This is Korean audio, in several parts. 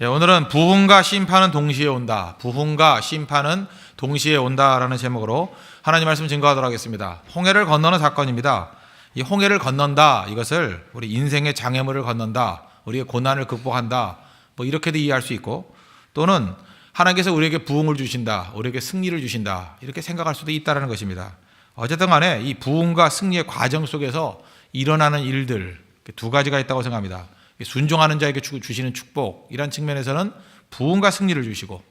오늘은 부흥과 심판은 동시에 온다. 부흥과 심판은 동시에 온다라는 제목으로 하나님 말씀 증거하도록 하겠습니다. 홍해를 건너는 사건입니다. 이 홍해를 건넌다, 이것을 우리 인생의 장애물을 건넌다, 우리의 고난을 극복한다, 뭐 이렇게도 이해할 수 있고, 또는 하나님께서 우리에게 부흥을 주신다, 우리에게 승리를 주신다, 이렇게 생각할 수도 있다는 것입니다. 어쨌든 간에 이 부흥과 승리의 과정 속에서 일어나는 일들 두 가지가 있다고 생각합니다. 순종하는 자에게 주시는 축복, 이런 측면에서는 부흥과 승리를 주시고,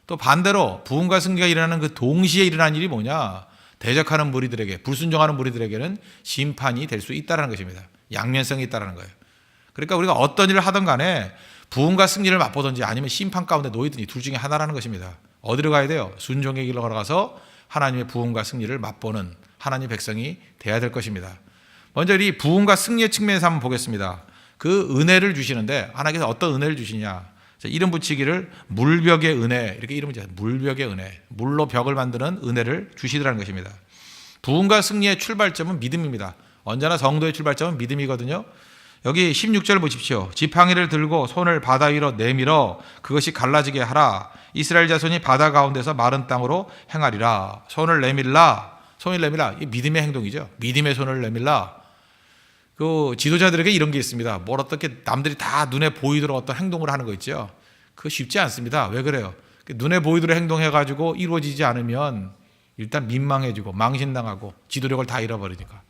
또 반대로 부흥과 승리가 일어나는 그 동시에 일어나는 일이 뭐냐, 대적하는 무리들에게, 불순종하는 무리들에게는 심판이 될 수 있다는 것입니다. 양면성이 있다는 거예요. 그러니까 우리가 어떤 일을 하든 간에 부흥과 승리를 맛보든지 아니면 심판 가운데 놓이든지 둘 중에 하나라는 것입니다. 어디로 가야 돼요? 순종의 길로 걸어가서 하나님의 부흥과 승리를 맛보는 하나님의 백성이 돼야 될 것입니다. 먼저 이 부흥과 승리의 측면에서 한번 보겠습니다. 그 은혜를 주시는데 하나님께서 어떤 은혜를 주시냐, 이름 붙이기를 물벽의 은혜, 이렇게 이름을 지어요. 물벽의 은혜, 물로 벽을 만드는 은혜를 주시더라는 것입니다. 부흥과 승리의 출발점은 믿음입니다. 언제나 성도의 출발점은 믿음이거든요. 여기 16절 보십시오. 지팡이를 들고 손을 바다 위로 내밀어 그것이 갈라지게 하라. 이스라엘 자손이 바다 가운데서 마른 땅으로 행하리라. 손을 내밀라. 손을 내밀라. 이 믿음의 행동이죠. 믿음의 손을 내밀라. 그 지도자들에게 이런 게 있습니다. 뭘 어떻게 남들이 다 눈에 보이도록 어떤 행동을 하는 거 있죠. 그거 쉽지 않습니다. 왜 그래요? 눈에 보이도록 행동해가지고 이루어지지 않으면 일단 민망해지고 망신당하고 지도력을 다 잃어버리니까.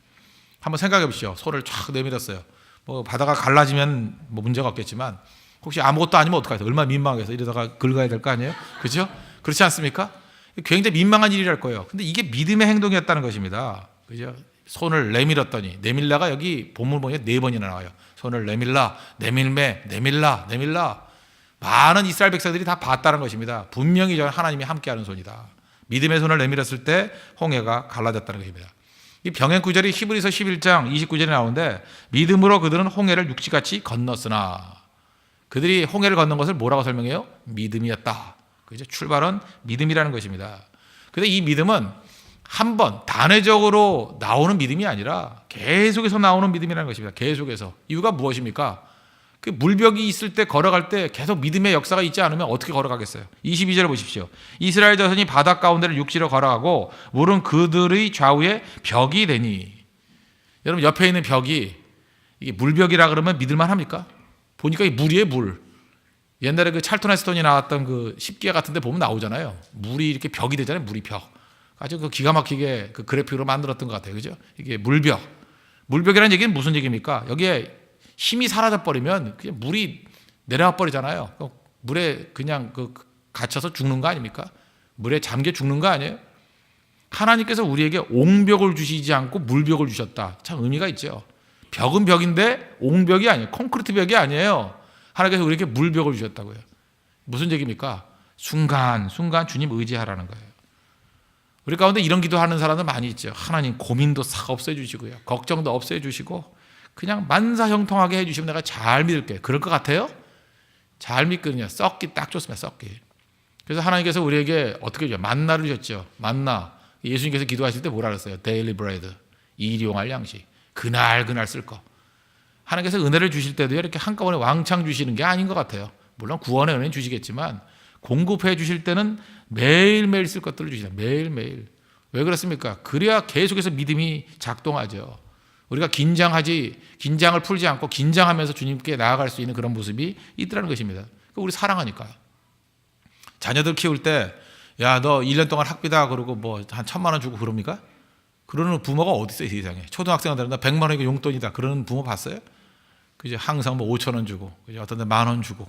한번 생각해 보시죠. 손을 쫙 내밀었어요. 뭐 바다가 갈라지면 뭐 문제가 없겠지만 혹시 아무것도 아니면 어떡하죠? 얼마나 민망해서 이러다가 긁어야 될 거 아니에요? 그렇죠? 그렇지 않습니까? 굉장히 민망한 일이랄 거예요. 근데 이게 믿음의 행동이었다는 것입니다. 그죠? 손을 내밀었더니, 내밀라가 여기 본문 보니까 4번이나 나와요. 손을 내밀라, 내밀매, 내밀라, 내밀라. 많은 이스라엘 백성들이 다 봤다는 것입니다. 분명히 저는 하나님이 함께하는 손이다. 믿음의 손을 내밀었을 때 홍해가 갈라졌다는 것입니다. 이 병행 구절이 히브리서 11장 29절에 나오는데, 믿음으로 그들은 홍해를 육지같이 건넜으나, 그들이 홍해를 건넌 것을 뭐라고 설명해요? 믿음이었다. 그죠? 출발은 믿음이라는 것입니다. 그런데 이 믿음은 한 번 단회적으로 나오는 믿음이 아니라 계속해서 나오는 믿음이라는 것입니다. 계속해서. 이유가 무엇입니까? 그 물벽이 있을 때, 걸어갈 때 계속 믿음의 역사가 있지 않으면 어떻게 걸어가겠어요? 22절을 보십시오. 이스라엘 자손이 바다 가운데를 육지로 걸어가고 물은 그들의 좌우에 벽이 되니. 여러분, 옆에 있는 벽이 이게 물벽이라 그러면 믿을만 합니까? 보니까 이 물이에요, 물. 옛날에 그 찰턴 헤스턴이 나왔던 그 십기가 같은 데 보면 나오잖아요. 물이 이렇게 벽이 되잖아요. 물이 벽. 아주 그 기가 막히게 그 그래픽으로 만들었던 것 같아요. 그죠? 이게 물벽. 물벽이라는 얘기는 무슨 얘기입니까? 여기에 힘이 사라져 버리면 그냥 물이 내려와 버리잖아요. 물에 그냥 갇혀서 죽는 거 아닙니까? 물에 잠겨 죽는 거 아니에요? 하나님께서 우리에게 옹벽을 주시지 않고 물벽을 주셨다. 참 의미가 있죠. 벽은 벽인데 옹벽이 아니에요. 콘크리트 벽이 아니에요. 하나님께서 우리에게 물벽을 주셨다고요. 무슨 얘기입니까? 순간 주님 의지하라는 거예요. 우리 가운데 이런 기도하는 사람들 많이 있죠. 하나님, 고민도 싹 없애주시고요, 걱정도 없애주시고 그냥 만사형통하게 해주시면 내가 잘 믿을게. 그럴 것 같아요? 잘 믿거든요. 썩기 딱 좋습니다. 썩기. 그래서 하나님께서 우리에게 어떻게 주죠? 만나를 주셨죠. 만나. 예수님께서 기도하실 때 뭐라 그랬어요? 데일리 브레드. 일용할 양식. 그날 쓸 거. 하나님께서 은혜를 주실 때도 이렇게 한꺼번에 왕창 주시는 게 아닌 것 같아요. 물론 구원의 은혜는 주시겠지만 공급해 주실 때는 매일매일 쓸 것들을 주시다. 매일매일. 왜 그렇습니까? 그래야 계속해서 믿음이 작동하죠. 우리가 긴장을 풀지 않고 긴장하면서 주님께 나아갈 수 있는 그런 모습이 있더라는 것입니다. 우리 사랑하니까요. 자녀들 키울 때, 야, 너 1년 동안 학비다 그러고 뭐 한 1,000만 원 주고 그럽니까? 그러는 부모가 어디 있어요, 세상에. 초등학생들은 나 100만 원이고 용돈이다 그러는 부모 봤어요? 그죠? 항상 뭐 5천 원 주고, 그죠? 어떤 데 10,000원 주고.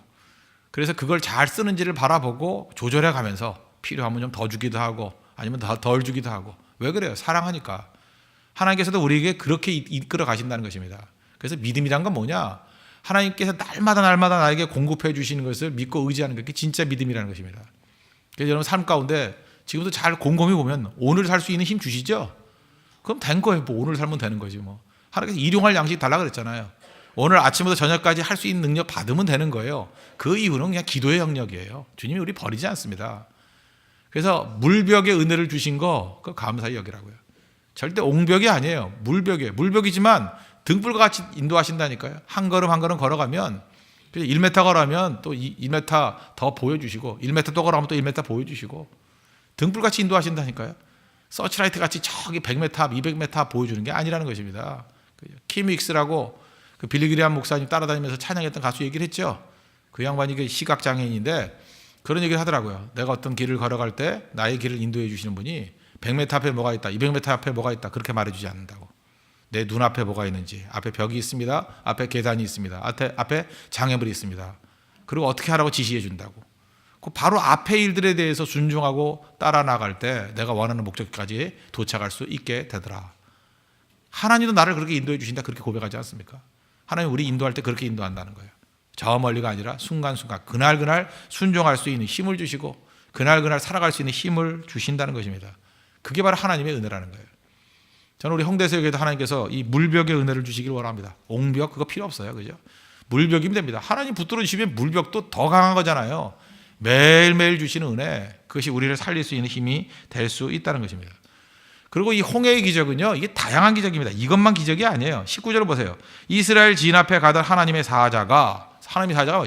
그래서 그걸 잘 쓰는지를 바라보고 조절해 가면서 필요하면 좀 더 주기도 하고 아니면 덜 주기도 하고. 왜 그래요? 사랑하니까. 하나님께서도 우리에게 그렇게 이끌어 가신다는 것입니다. 그래서 믿음이란 건 뭐냐? 하나님께서 날마다 나에게 공급해 주시는 것을 믿고 의지하는 게 진짜 믿음이라는 것입니다. 그래서 여러분 삶 가운데 지금도 잘 곰곰이 보면 오늘 살 수 있는 힘 주시죠? 그럼 된 거예요. 뭐 오늘 살면 되는 거지 뭐. 하나님께서 일용할 양식 달라 그랬잖아요. 오늘 아침부터 저녁까지 할 수 있는 능력 받으면 되는 거예요. 그 이유는 그냥 기도의 영역이에요. 주님이 우리 버리지 않습니다. 그래서 물벽의 은혜를 주신 거 그거 감사히 여기라고요. 절대 옹벽이 아니에요. 물벽이에요. 물벽이지만 등불과 같이 인도하신다니까요. 한 걸음 한 걸음 걸어가면 그래서 1m 걸으면 또 2m 더 보여주시고 1m 또 걸으면 또 1m 보여주시고 등불같이 인도하신다니까요. 서치라이트 같이 저기 100m 앞, 200m 앞 보여주는 게 아니라는 것입니다. 킴 윅스라고 그 빌리그리암 목사님 따라다니면서 찬양했던 가수 얘기를 했죠. 그 양반이 시각장애인인데 그런 얘기를 하더라고요. 내가 어떤 길을 걸어갈 때 나의 길을 인도해 주시는 분이 100m 앞에 뭐가 있다, 200m 앞에 뭐가 있다 그렇게 말해주지 않는다고. 내 눈앞에 뭐가 있는지, 앞에 벽이 있습니다, 앞에 계단이 있습니다, 앞에 장애물이 있습니다. 그리고 어떻게 하라고 지시해 준다고. 그 바로 앞에 일들에 대해서 순종하고 따라 나갈 때 내가 원하는 목적까지 도착할 수 있게 되더라. 하나님도 나를 그렇게 인도해 주신다 그렇게 고백하지 않습니까? 하나님 우리 인도할 때 그렇게 인도한다는 거예요. 저 멀리가 아니라 순간순간 그날 순종할 수 있는 힘을 주시고 그날 살아갈 수 있는 힘을 주신다는 것입니다. 그게 바로 하나님의 은혜라는 거예요. 저는 우리 홍대서에게도 하나님께서 이 물벽의 은혜를 주시길 원합니다. 옹벽 그거 필요 없어요. 그죠? 물벽이면 됩니다. 하나님 붙들어 주시면 물벽도 더 강한 거잖아요. 매일매일 주시는 은혜, 그것이 우리를 살릴 수 있는 힘이 될 수 있다는 것입니다. 그리고 이 홍해의 기적은요, 이게 다양한 기적입니다. 이것만 기적이 아니에요. 19절을 보세요. 이스라엘 진 앞에 가던 하나님의 사자가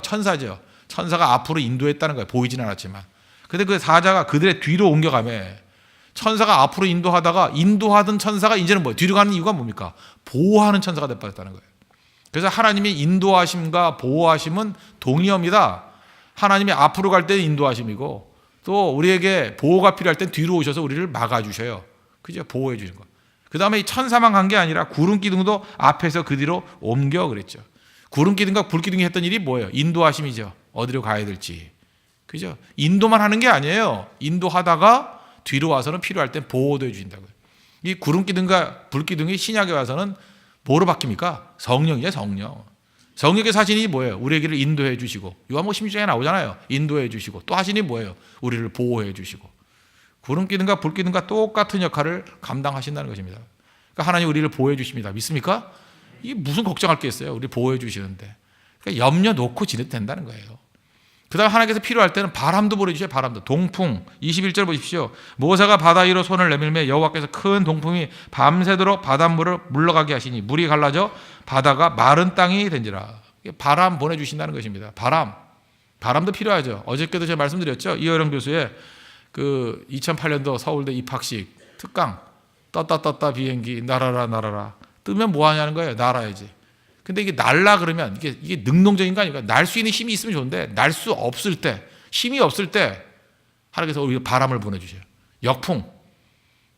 천사죠. 천사가 앞으로 인도했다는 거예요. 보이진 않았지만. 근데 그 사자가 그들의 뒤로 옮겨가매 천사가 앞으로 인도하던 천사가 이제는 뭐예요? 뒤로 가는 이유가 뭡니까? 보호하는 천사가 되어버렸다는 거예요. 그래서 하나님의 인도하심과 보호하심은 동의어입니다. 하나님이 앞으로 갈 때는 인도하심이고 또 우리에게 보호가 필요할 땐 뒤로 오셔서 우리를 막아주셔요. 그죠? 보호해 주는 거. 그 다음에 이 천사만 간 게 아니라 구름 기둥도 앞에서 그 뒤로 옮겨 그랬죠. 구름 기둥과 불 기둥이 했던 일이 뭐예요? 인도하심이죠. 어디로 가야 될지. 그죠? 인도만 하는 게 아니에요. 인도하다가 뒤로 와서는 필요할 땐 보호도 해주신다고요. 이 구름 기둥과 불 기둥이 신약에 와서는 뭐로 바뀝니까? 성령이에요, 성령. 성령의 사신이 뭐예요? 우리에게를 인도해 주시고 요한복음 16장에 나오잖아요. 인도해 주시고 또 하신이 뭐예요? 우리를 보호해 주시고 구름 기둥과 불 기둥과 똑같은 역할을 감당하신다는 것입니다. 그러니까 하나님 우리를 보호해 주십니다. 믿습니까? 이게 무슨 걱정할 게 있어요? 우리 보호해 주시는데. 그러니까 염려 놓고 지내도 된다는 거예요. 그 다음에 하나님께서 필요할 때는 바람도 보내주셔요. 바람도. 동풍 21절 보십시오. 모세가 바다 위로 손을 내밀매 여호와께서 큰 동풍이 밤새도록 바닷물을 물러가게 하시니 물이 갈라져 바다가 마른 땅이 된지라. 바람 보내주신다는 것입니다. 바람도 필요하죠. 어저께도 제가 말씀드렸죠. 이어령 교수의 그 2008년도 서울대 입학식 특강 떴다 비행기 날아라 뜨면 뭐 하냐는 거예요. 날아야지. 근데 이게 날라 그러면 이게 능동적인 거 아닙니까? 날 수 있는 힘이 있으면 좋은데 날 수 없을 때, 힘이 없을 때 하나님께서 우리가 바람을 보내주셔요. 역풍.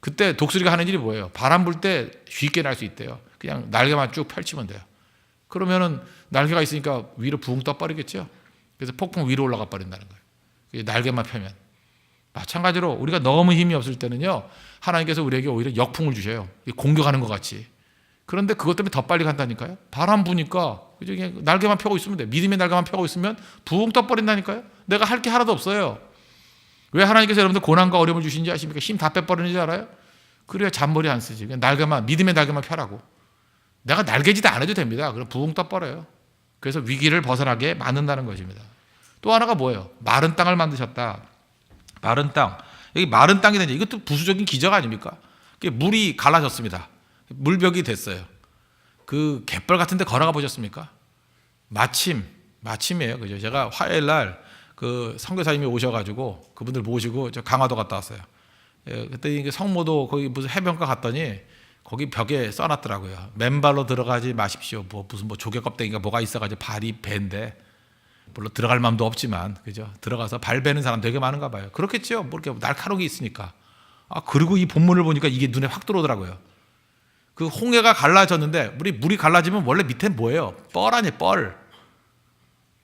그때 독수리가 하는 일이 뭐예요? 바람 불 때 쉽게 날 수 있대요. 그냥 날개만 쭉 펼치면 돼요. 그러면은 날개가 있으니까 위로 붕 떠버리겠죠. 그래서 폭풍 위로 올라가 버린다는 거예요. 날개만 펴면. 마찬가지로 우리가 너무 힘이 없을 때는요, 하나님께서 우리에게 오히려 역풍을 주셔요. 공격하는 것 같이. 그런데 그것 때문에 더 빨리 간다니까요. 바람 부니까 그냥 날개만 펴고 있으면 돼. 믿음의 날개만 펴고 있으면 붕 떠버린다니까요. 내가 할 게 하나도 없어요. 왜 하나님께서 여러분들 고난과 어려움을 주신지 아십니까? 힘 다 빼버리는지 알아요? 그래야 잔머리 안 쓰지. 그냥 날개만, 믿음의 날개만 펴라고. 내가 날개짓 안 해도 됩니다. 그럼 붕 떠버려요. 그래서 위기를 벗어나게 만든다는 것입니다. 또 하나가 뭐예요? 마른 땅을 만드셨다. 마른 땅. 여기 마른 땅이 되니 이것도 부수적인 기적 아닙니까? 물이 갈라졌습니다. 물벽이 됐어요. 그 갯벌 같은 데 걸어가 보셨습니까? 마침이에요. 그죠? 제가 화요일 날 그 선교사님이 오셔가지고 그분들 모시고 저 강화도 갔다 왔어요. 그때 성모도 거기 무슨 해변가 갔더니 거기 벽에 써놨더라고요. 맨발로 들어가지 마십시오. 무슨 조개 껍데기가 뭐가 있어가지고 발이 배인데 물론 들어갈 마음도 없지만 그죠? 들어가서 발 베는 사람 되게 많은가 봐요. 그렇겠죠. 뭐 이렇게 날카로운 게 있으니까. 그리고 이 본문을 보니까 이게 눈에 확 들어오더라고요. 그 홍해가 갈라졌는데 물이 갈라지면 원래 밑에 뭐예요? 뻘 아니에요, 뻘.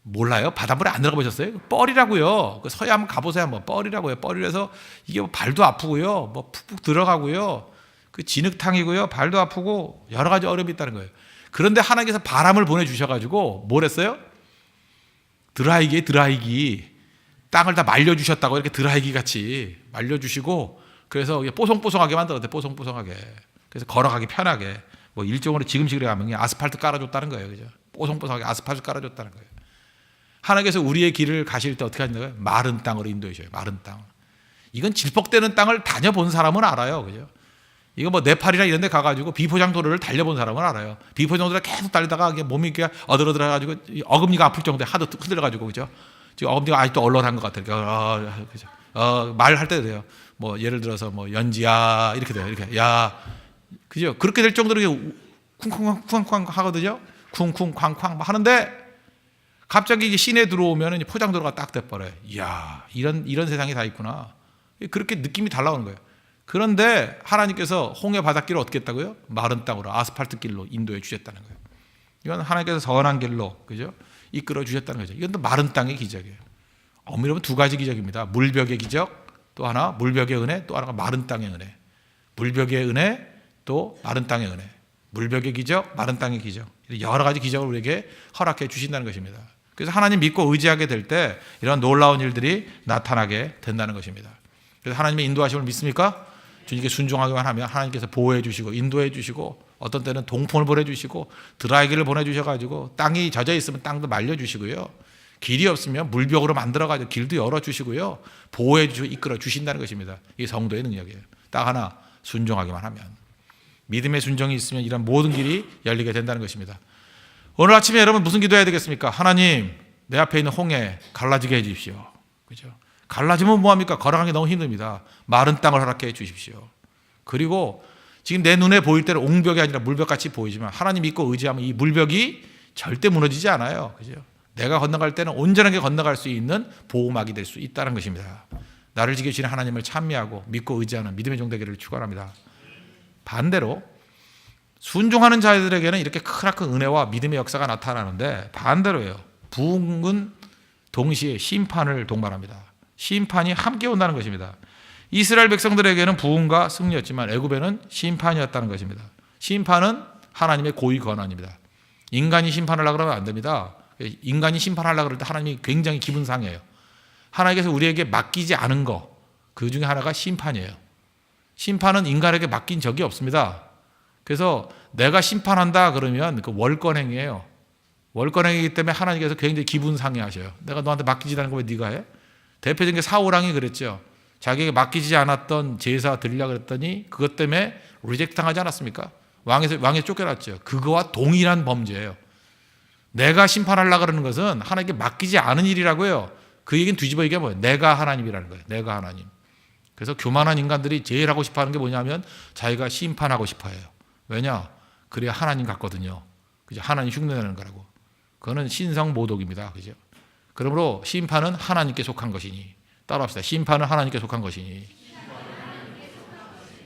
몰라요? 바닷물에 안 들어가 보셨어요? 뻘이라고요. 그 서해 한번 가보세요. 한번 뻘이라고요. 뻘이라서 이게 발도 아프고요. 푹푹 들어가고요. 그 진흙탕이고요. 발도 아프고 여러 가지 어려움이 있다는 거예요. 그런데 하나님께서 바람을 보내주셔가지고 뭘 했어요? 드라이기 땅을 다 말려주셨다고 이렇게 드라이기 같이 말려주시고 그래서 뽀송뽀송하게 만들었대. 뽀송뽀송하게. 그래서 걸어가기 편하게 일종으로 지금식으로 하면 아스팔트 깔아줬다는 거예요. 그죠? 뽀송뽀송하게 아스팔트 깔아줬다는 거예요. 하나님께서 우리의 길을 가실 때 어떻게 하시는 거예요? 마른 땅으로 인도해 주셔요. 마른 땅. 이건 질퍽대는 땅을 다녀본 사람은 알아요. 그죠? 이거 뭐 네팔이나 이런 데 가가지고 비포장도로를 달려본 사람은 알아요. 비포장도로를 계속 달리다가 몸이 이렇게 어들어들어가지고 어금니가 아플 정도에 하도 흔들어가지고, 그죠? 지금 어금니가 아직도 얼얼한 것 같아요. 그죠? 말할 때도 돼요. 뭐 예를 들어서 뭐 연지야 이렇게 돼요. 이렇게 야, 그죠? 그렇게 될 정도로 쿵쿵쿵쿵 하거든요. 쿵쿵쾅쾅 하는데 갑자기 이게 시내 들어오면 포장도로가 딱 돼버려요. 이야, 이런 세상이 다 있구나. 그렇게 느낌이 달라오는 거예요. 그런데 하나님께서 홍해 바닷길을 어떻게 했다고요? 마른 땅으로, 아스팔트 길로 인도해 주셨다는 거예요. 이건 하나님께서 선한 길로, 그죠? 이끌어 주셨다는 거죠. 이건 또 마른 땅의 기적이에요. 엄밀히 보면 두 가지 기적입니다. 물벽의 기적, 또 하나 물벽의 은혜, 또 하나가 마른 땅의 은혜. 물벽의 은혜, 또 마른 땅의 은혜. 물벽의 기적, 마른 땅의 기적. 여러 가지 기적을 우리에게 허락해 주신다는 것입니다. 그래서 하나님 믿고 의지하게 될 때 이런 놀라운 일들이 나타나게 된다는 것입니다. 그래서 하나님의 인도하심을 믿습니까? 주님께 순종하기만 하면 하나님께서 보호해 주시고 인도해 주시고, 어떤 때는 동풍을 보내주시고 드라이기를 보내주셔가지고 땅이 젖어 있으면 땅도 말려주시고요, 길이 없으면 물벽으로 만들어가지고 길도 열어주시고요, 보호해 주시고 이끌어 주신다는 것입니다. 이게 성도의 능력이에요. 딱 하나, 순종하기만 하면. 믿음의 순종이 있으면 이런 모든 길이 열리게 된다는 것입니다. 오늘 아침에 여러분 무슨 기도해야 되겠습니까? 하나님, 내 앞에 있는 홍해 갈라지게 해 주십시오. 그죠? 갈라지면 뭐합니까? 걸어가기 너무 힘듭니다. 마른 땅을 허락해 주십시오. 그리고 지금 내 눈에 보일 때는 옹벽이 아니라 물벽같이 보이지만 하나님 믿고 의지하면 이 물벽이 절대 무너지지 않아요. 그죠? 내가 건너갈 때는 온전하게 건너갈 수 있는 보호막이 될 수 있다는 것입니다. 나를 지켜주시는 하나님을 찬미하고 믿고 의지하는 믿음의 종 되기를 축원합니다. 반대로 순종하는 자들에게는 이렇게 크나큰 은혜와 믿음의 역사가 나타나는데, 반대로예요. 부흥은 동시에 심판을 동반합니다. 심판이 함께 온다는 것입니다. 이스라엘 백성들에게는 부흥과 승리였지만 애굽에는 심판이었다는 것입니다. 심판은 하나님의 고위 권한입니다. 인간이 심판하려고 그러면 안 됩니다. 인간이 심판하려고 그럴 때 하나님이 굉장히 기분 상해요. 하나님께서 우리에게 맡기지 않은 거, 그 중에 하나가 심판이에요. 심판은 인간에게 맡긴 적이 없습니다. 그래서 내가 심판한다 그러면 그 월권행위예요. 월권행위이기 때문에 하나님께서 굉장히 기분 상해하셔요. 내가 너한테 맡기지 않은 거 왜 네가 해? 대표적인 게 사울왕이 그랬죠. 자기에게 맡기지 않았던 제사 드리려고 그랬더니 그것 때문에 리젝트 당하지 않았습니까? 왕에 쫓겨났죠. 그거와 동일한 범죄예요. 내가 심판하려고 그러는 것은 하나님께 맡기지 않은 일이라고요. 그 얘기는 뒤집어 얘기하면 뭐예요? 내가 하나님이라는 거예요. 내가 하나님. 그래서 교만한 인간들이 제일 하고 싶어 하는 게 뭐냐면 자기가 심판하고 싶어 해요. 왜냐? 그래야 하나님 같거든요. 그죠? 하나님 흉내내는 거라고. 그거는 신성모독입니다. 그죠? 그러므로 심판은 하나님께 속한 것이니, 따라합시다. 심판은 하나님께 속한 것이니.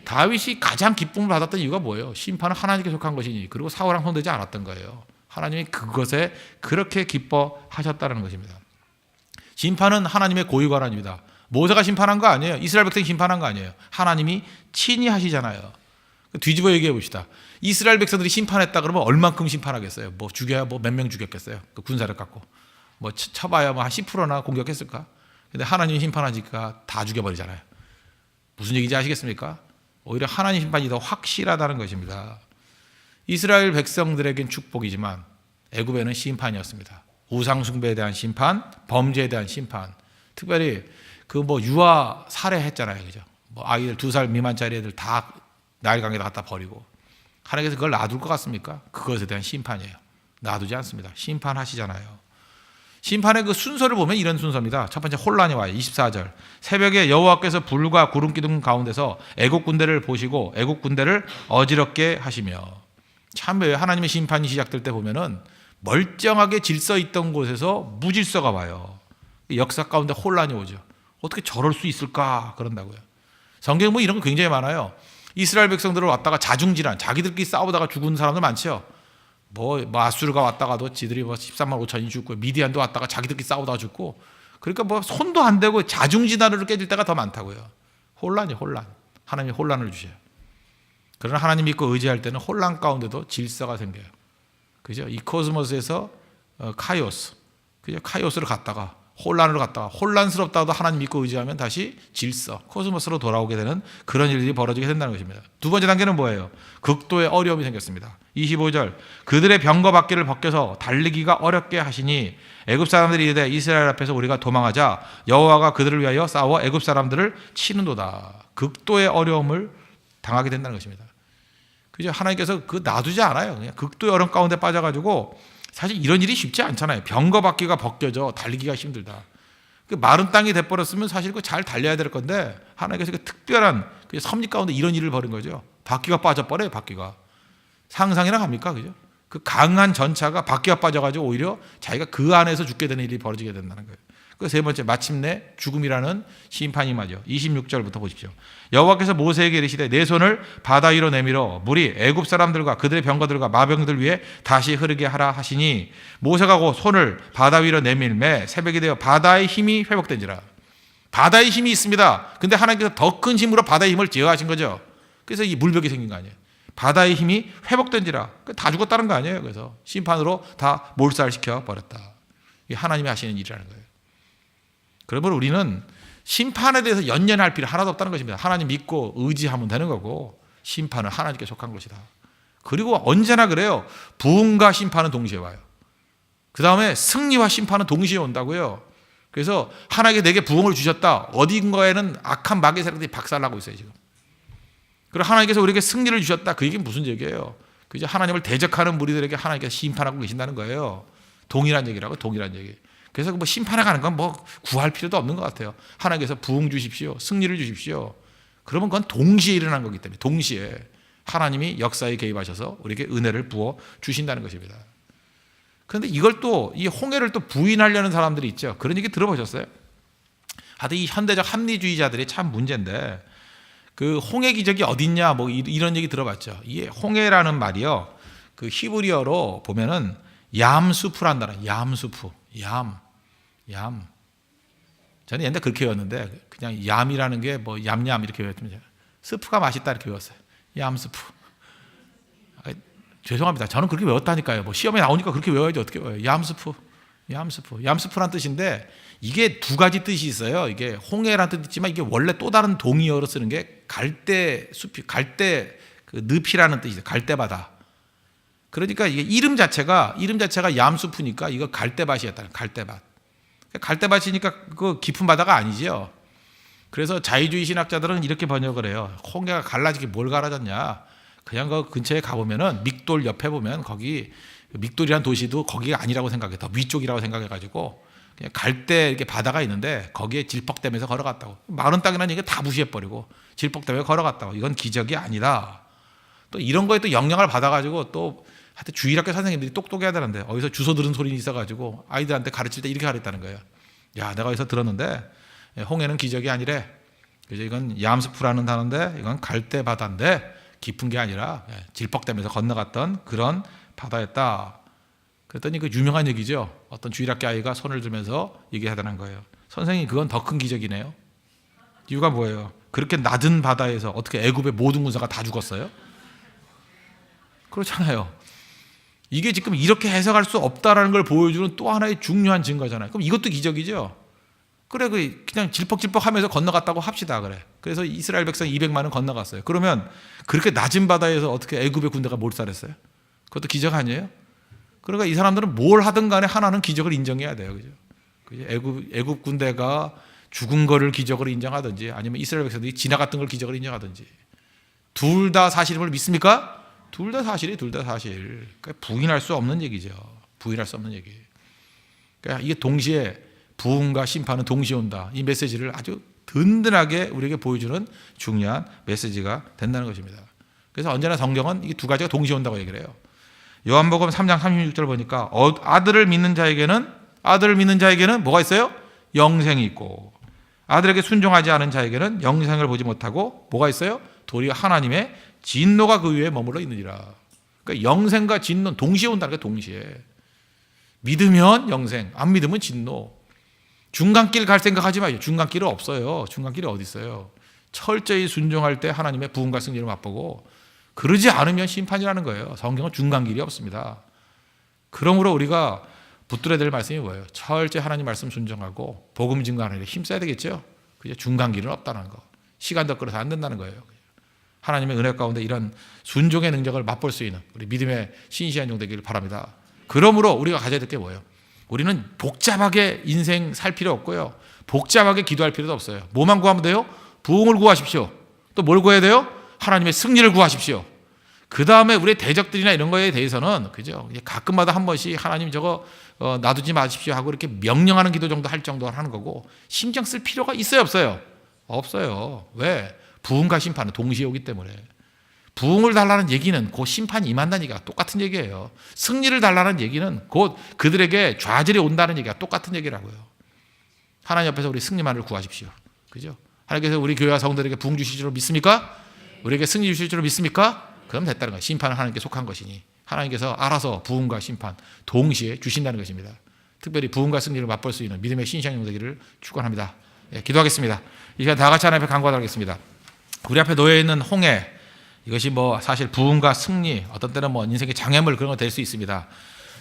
다윗이 가장 기쁨을 받았던 이유가 뭐예요? 심판은 하나님께 속한 것이니. 그리고 사울왕 손대지 않았던 거예요. 하나님이 그것에 그렇게 기뻐하셨다는 것입니다. 심판은 하나님의 고유 권한입니다. 모세가 심판한 거 아니에요. 이스라엘 백성이 심판한 거 아니에요. 하나님이 친히 하시잖아요. 뒤집어 얘기해 봅시다. 이스라엘 백성들이 심판했다 그러면 얼만큼 심판하겠어요? 뭐 죽여야 뭐 몇 명 죽였겠어요? 그 군사를 갖고 뭐 쳐봐야 뭐 한 10%나 공격했을까? 근데 하나님 심판하니까 다 죽여버리잖아요. 무슨 얘기인지 아시겠습니까? 오히려 하나님 심판이 더 확실하다는 것입니다. 이스라엘 백성들에겐 축복이지만 애굽에는 심판이었습니다. 우상 숭배에 대한 심판, 범죄에 대한 심판. 특별히 그 뭐 유아 살해했잖아요, 그죠? 뭐 아이들 2살 미만짜리 애들 다 나일강에다 갖다 버리고. 하나님께서 그걸 놔둘 것 같습니까? 그것에 대한 심판이에요. 놔두지 않습니다. 심판하시잖아요. 심판의 그 순서를 보면 이런 순서입니다. 첫 번째 혼란이 와요. 24절. 새벽에 여호와께서 불과 구름 기둥 가운데서 애국 군대를 보시고 애국 군대를 어지럽게 하시며. 참 왜 하나님의 심판이 시작될 때 보면은 멀쩡하게 질서 있던 곳에서 무질서가 와요. 역사 가운데 혼란이 오죠. 어떻게 저럴 수 있을까 그런다고요. 성경에 뭐 이런 거 굉장히 많아요. 이스라엘 백성들을 왔다가 자중질환, 자기들끼리 싸우다가 죽은 사람들 많죠. 뭐 아수르가 왔다가도 지들이 뭐 13만 5천이 죽고, 미디안도 왔다가 자기들끼리 싸우다가 죽고, 그러니까 뭐 손도 안 대고 자중질환으로 깨질 때가 더 많다고요. 혼란이 혼란. 하나님이 혼란을 주셔요. 그러나 하나님 믿고 의지할 때는 혼란 가운데도 질서가 생겨요. 그죠? 이 코스모스에서 카이오스, 그죠? 카이오스를 갔다가 혼란으로 갔다가 혼란스럽다도 하나님 믿고 의지하면 다시 질서, 코스모스로 돌아오게 되는 그런 일들이 벌어지게 된다는 것입니다. 두 번째 단계는 뭐예요? 극도의 어려움이 생겼습니다. 25절. 그들의 병거 바퀴를 벗겨서 달리기가 어렵게 하시니 애굽 사람들이 이르되 이스라엘 앞에서 우리가 도망하자 여호와가 그들을 위하여 싸워 애굽 사람들을 치는도다. 극도의 어려움을 당하게 된다는 것입니다. 그죠? 하나님께서 그 놔두지 않아요. 그냥 극도 여름 가운데 빠져가지고 사실 이런 일이 쉽지 않잖아요. 병거 바퀴가 벗겨져 달리기가 힘들다. 그 마른 땅이 돼버렸으면 사실 그 잘 달려야 될 건데 하나님께서 그 특별한 그 섭리 가운데 이런 일을 벌인 거죠. 바퀴가 빠져버려요. 바퀴가 상상이나 갑니까? 그죠? 그 강한 전차가 바퀴가 빠져가지고 오히려 자기가 그 안에서 죽게 되는 일이 벌어지게 된다는 거예요. 그 세 번째 마침내 죽음이라는 심판이 임하죠. 26절부터 보십시오. 여호와께서 모세에게 이르시되 내 손을 바다 위로 내밀어 물이 애굽 사람들과 그들의 병거들과 마병들 위에 다시 흐르게 하라 하시니 모세가 곧 손을 바다 위로 내밀매 새벽이 되어 바다의 힘이 회복된지라. 바다의 힘이 있습니다. 근데 하나님께서 더 큰 힘으로 바다의 힘을 제어하신 거죠. 그래서 이 물벽이 생긴 거 아니에요. 바다의 힘이 회복된지라. 다 죽었다는 거 아니에요. 그래서 심판으로 다 몰살시켜 버렸다. 이게 하나님이 하시는 일이라는 거예요. 그러면 우리는 심판에 대해서 연연할 필요 하나도 없다는 것입니다. 하나님 믿고 의지하면 되는 거고 심판은 하나님께 속한 것이다. 그리고 언제나 그래요. 부흥과 심판은 동시에 와요. 그 다음에 승리와 심판은 동시에 온다고요. 그래서 하나님께 내게 부흥을 주셨다. 어딘가에는 악한 마귀 세력들이 박살나고 있어요 지금. 그리고 하나님께서 우리에게 승리를 주셨다. 그 얘기는 무슨 얘기예요? 그죠? 하나님을 대적하는 무리들에게 하나님께서 심판하고 계신다는 거예요. 동일한 얘기라고 동일한 얘기. 그래서 뭐 심판에 가는 건 뭐 구할 필요도 없는 것 같아요. 하나님께서 부흥 주십시오. 승리를 주십시오. 그러면 그건 동시에 일어난 거기 때문에 동시에 하나님이 역사에 개입하셔서 우리에게 은혜를 부어 주신다는 것입니다. 그런데 이걸 또 이 홍해를 또 부인하려는 사람들이 있죠. 그런 얘기 들어보셨어요? 하여튼 이 현대적 합리주의자들이 참 문제인데 그 홍해 기적이 어딨냐 뭐 이런 얘기 들어봤죠. 이게 홍해라는 말이요. 그 히브리어로 보면은 얌수프란다는 얌수프. 얌. 저는 옛날에 그렇게 외웠는데 그냥 얌이라는 게 뭐 얌얌 이렇게 외웠습니다. 스프가 맛있다 이렇게 외웠어요. 얌스프. 죄송합니다. 저는 그렇게 외웠다니까요. 뭐 시험에 나오니까 그렇게 외워야지 어떻게 외워요. 얌스프란 뜻인데 이게 두 가지 뜻이 있어요. 이게 홍해라는 뜻이 있지만 이게 원래 또 다른 동의어로 쓰는 게 갈대 숲이 갈대 그 늪이라는 뜻이죠. 갈대바다. 그러니까 이게 이름 자체가 얌수프니까 이거 갈대밭이었다. 갈대밭이니까 그 깊은 바다가 아니죠. 그래서 자유주의 신학자들은 이렇게 번역을 해요. 홍해가 갈라지게 뭘 갈라졌냐? 그냥 그 근처에 가보면은 믹돌 옆에 보면 거기 믹돌이란 도시도 거기가 아니라고 생각해. 더 위쪽이라고 생각해가지고 그냥 갈대 이렇게 바다가 있는데 거기에 질퍽대면서 걸어갔다고. 마른 땅이라는 얘기 다 무시해버리고 질퍽대면서 걸어갔다고. 이건 기적이 아니다. 또 이런 거에 또 영향을 받아가지고 또 하여튼 주일학교 선생님들이 똑똑해야 되는데 어디서 주워 들은 소리 있어가지고 아이들한테 가르칠 때 이렇게 가르쳤다는 거예요. 야, 내가 어디서 들었는데 홍해는 기적이 아니래. 그래서 이건 얌스프라는 단어인데 이건 갈대 바다인데 깊은 게 아니라 질퍽대면서 건너갔던 그런 바다였다. 그랬더니 그 유명한 얘기죠. 어떤 주일학교 아이가 손을 들면서 얘기하다는 거예요. 선생님 그건 더 큰 기적이네요. 이유가 뭐예요? 그렇게 낮은 바다에서 어떻게 애굽의 모든 군사가 다 죽었어요? 그렇잖아요. 이게 지금 이렇게 해석할 수 없다라는 걸 보여주는 또 하나의 중요한 증거잖아요. 그럼 이것도 기적이죠. 그래 그냥 질퍽질퍽하면서 건너갔다고 합시다. 그래. 그래서 이스라엘 백성 200만은 건너갔어요. 그러면 그렇게 낮은 바다에서 어떻게 애굽의 군대가 몰살했어요? 그것도 기적 아니에요? 그러니까 이 사람들은 뭘 하든 간에 하나는 기적을 인정해야 돼요. 그죠? 애굽 군대가 죽은 거를 기적으로 인정하든지 아니면 이스라엘 백성들이 지나갔던 걸 기적으로 인정하든지 둘 다 사실임을 믿습니까? 둘 다 사실. 그러니까 부인할 수 없는 얘기죠. 부인할 수 없는 얘기. 그러니까 이게 동시에 부흥과 심판은 동시에 온다. 이 메시지를 아주 든든하게 우리에게 보여주는 중요한 메시지가 된다는 것입니다. 그래서 언제나 성경은 이 두 가지가 동시에 온다고 얘기를 해요. 요한복음 3장 36절 보니까 아들을 믿는 자에게는 뭐가 있어요? 영생이 있고 아들에게 순종하지 않은 자에게는 영생을 보지 못하고 뭐가 있어요? 도리어 하나님의 진노가 그 위에 머물러 있느니라. 그러니까 영생과 진노는 동시에 온다는 거예요. 동시에. 믿으면 영생, 안 믿으면 진노. 중간길 갈 생각하지 마요. 중간길은 없어요. 중간길이 어디 있어요? 철저히 순종할 때 하나님의 부흥과 승리를 맛보고 그러지 않으면 심판이라는 거예요. 성경은 중간길이 없습니다. 그러므로 우리가 붙들어야 될 말씀이 뭐예요? 철저히 하나님 말씀 순종하고 복음 증거하는 일에 힘써야 되겠죠. 그게 중간길은 없다는 거. 시간 더 끌어서 안 된다는 거예요. 하나님의 은혜 가운데 이런 순종의 능력을 맛볼 수 있는 우리 믿음의 신실한 종 되기를 바랍니다. 그러므로 우리가 가져야 될 게 뭐예요? 우리는 복잡하게 인생 살 필요 없고요. 복잡하게 기도할 필요도 없어요. 뭐만 구하면 돼요? 부흥을 구하십시오. 또 뭘 구해야 돼요? 하나님의 승리를 구하십시오. 그 다음에 우리의 대적들이나 이런 거에 대해서는 그죠? 가끔마다 한 번씩 하나님 저거 놔두지 마십시오 하고 이렇게 명령하는 기도 정도 할 정도 하는 거고, 신경 쓸 필요가 있어요, 없어요? 없어요. 왜? 부흥과 심판은 동시에 오기 때문에. 부흥을 달라는 얘기는 곧 심판이 임한다는 얘기가 똑같은 얘기예요. 승리를 달라는 얘기는 곧 그들에게 좌절이 온다는 얘기가 똑같은 얘기라고요. 하나님 앞에서 우리 승리만을 구하십시오. 그죠? 하나님께서 우리 교회와 성도들에게 부흥 주실 줄 믿습니까? 우리에게 승리 주실 줄 믿습니까? 그럼 됐다는 거예요. 심판은 하나님께 속한 것이니 하나님께서 알아서 부흥과 심판 동시에 주신다는 것입니다. 특별히 부흥과 승리를 맛볼 수 있는 믿음의 신앙용 되기를 축원합니다. 예, 기도하겠습니다. 이 시간 다 같이 하나님 앞에 간구하겠습니다. 우리 앞에 놓여 있는 홍해, 이것이 사실 부흥과 승리, 어떤 때는 인생의 장애물 그런 거 될 수 있습니다.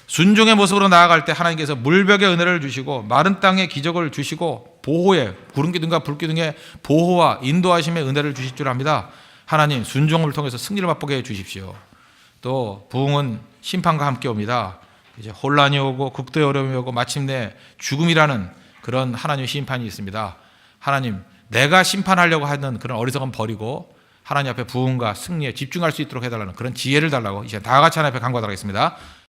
순종의 모습으로 나아갈 때 하나님께서 물벽의 은혜를 주시고 마른 땅에 기적을 주시고 보호의 구름기둥과 불기둥의 보호와 인도하심의 은혜를 주실 줄 압니다. 하나님, 순종을 통해서 승리를 맛보게 해 주십시오. 또 부흥은 심판과 함께 옵니다. 이제 혼란이 오고 극도의 어려움이 오고 마침내 죽음이라는 그런 하나님의 심판이 있습니다. 하나님, 내가 심판하려고 하는 그런 어리석은 버리고 하나님 앞에 부흥과 승리에 집중할 수 있도록 해달라는 그런 지혜를 달라고 이제 다 같이 하나님 앞에 간구하도록 하겠습니다.